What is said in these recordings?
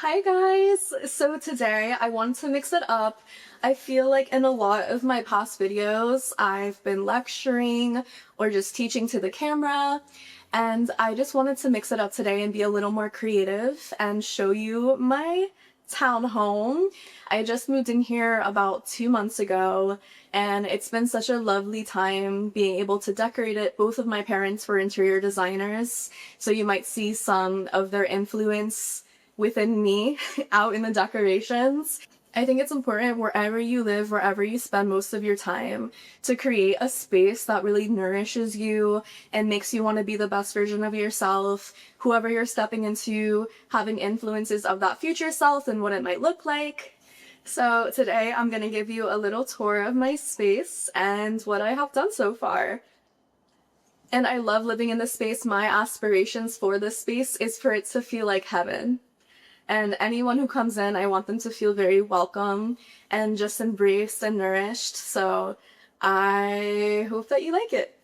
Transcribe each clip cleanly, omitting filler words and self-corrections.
Hi guys! So today I want to mix it up. I feel like in a lot of my past videos I've been lecturing or just teaching to the camera, and I just wanted to mix it up today and be a little more creative and show you my townhome. I just moved in here about 2 months ago, and it's been such a lovely time being able to decorate it. Both of my parents were interior designers, so you might see some of their influence within me out in the decorations. I think it's important wherever you live, wherever you spend most of your time, to create a space that really nourishes you and makes you want to be the best version of yourself. Whoever you're stepping into, having influences of that future self and what it might look like. So today I'm going to give you a little tour of my space and what I have done so far. And I love living in this space. My aspirations for this space is for it to feel like heaven. And anyone who comes in, I want them to feel very welcome and just embraced and nourished. So I hope that you like it.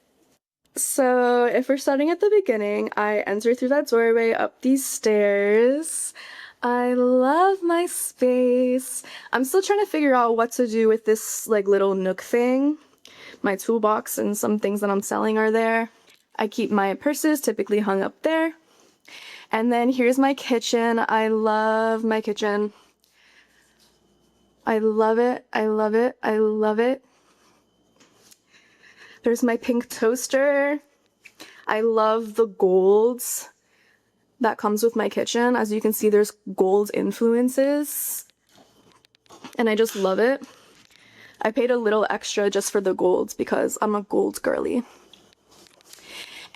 So if we're starting at the beginning, I enter through that doorway up these stairs. I love my space. I'm still trying to figure out what to do with this like little nook thing. My toolbox and some things that I'm selling are there. I keep my purses typically hung up there. And then here's my kitchen. I love my kitchen. I love it. I love it. I love it. There's my pink toaster. I love the golds that comes with my kitchen. As you can see, there's gold influences. And I just love it. I paid a little extra just for the golds because I'm a gold girly.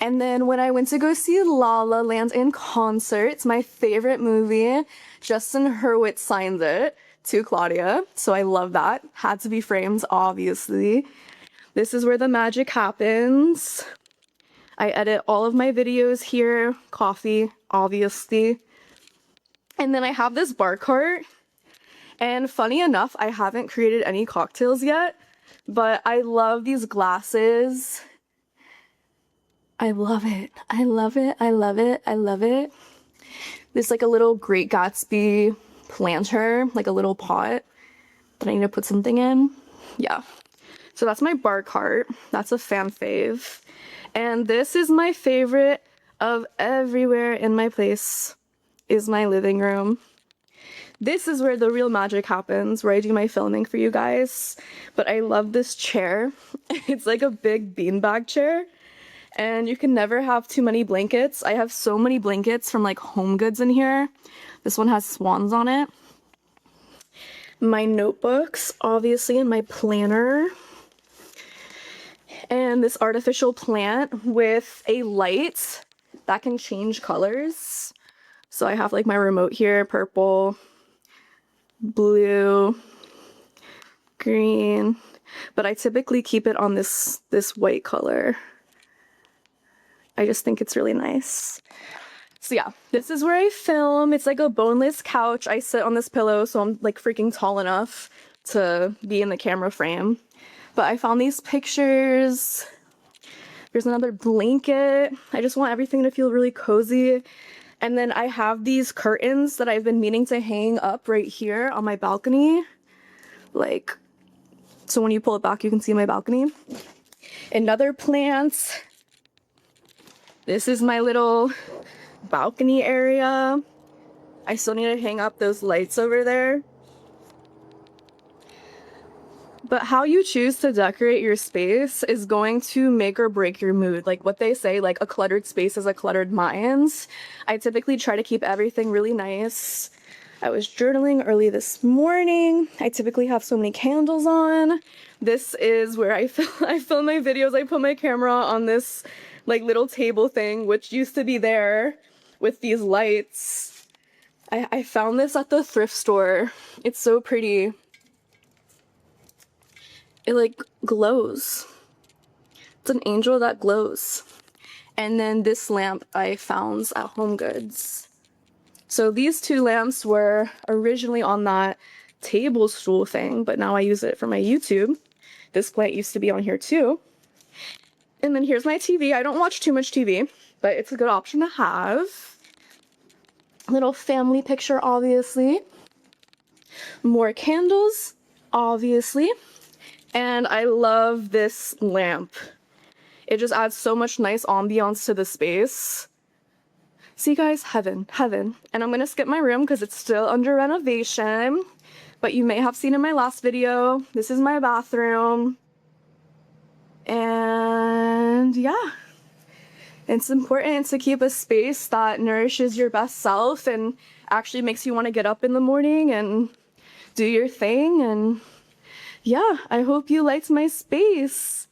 And then when I went to go see La La Land in concert, it's my favorite movie. Justin Hurwitz signed it to Claudia, so I love that. Had to be framed, obviously. This is where the magic happens. I edit all of my videos here. Coffee, obviously. And then I have this bar cart. And funny enough, I haven't created any cocktails yet, but I love these glasses. I love it. I love it. I love it. I love it. There's like a little Great Gatsby planter, like a little pot that I need to put something in. Yeah. So that's my bar cart. That's a fan fave. And this is my favorite of everywhere in my place is my living room. This is where the real magic happens, where I do my filming for you guys. But I love this chair. It's like a big beanbag chair. And you can never have too many blankets. I have so many blankets from like Home Goods in here. This one has swans on it. My notebooks, obviously, and my planner. And this artificial plant with a light that can change colors. So I have like my remote here, purple, blue, green, but I typically keep it on this white color. I just think it's really nice. So yeah, this is where I film. It's like a boneless couch. I sit on this pillow, so I'm like freaking tall enough to be in the camera frame. But I found these pictures. There's another blanket. I just want everything to feel really cozy. And then I have these curtains that I've been meaning to hang up right here on my balcony. Like, so when you pull it back, you can see my balcony. Another plant. This is my little balcony area. I still need to hang up those lights over there. But how you choose to decorate your space is going to make or break your mood. Like what they say, like a cluttered space is a cluttered mind. I typically try to keep everything really nice. I was journaling early this morning. I typically have so many candles on. This is where I film my videos. I put my camera on this like little table thing, which used to be there with these lights. I found this at the thrift store. It's so pretty. It like glows. It's an angel that glows. And then this lamp I found at Home Goods. So these two lamps were originally on that table stool thing, but now I use it for my YouTube. This plant used to be on here too. And then here's my TV. I don't watch too much TV, but it's a good option to have. Little family picture, obviously. More candles, obviously. And I love this lamp. It just adds so much nice ambiance to the space. See guys, heaven, heaven. And I'm gonna skip my room because it's still under renovation. But you may have seen in my last video, this is my bathroom. And yeah, it's important to keep a space that nourishes your best self and actually makes you want to get up in the morning and do your thing. And yeah, I hope you liked my space.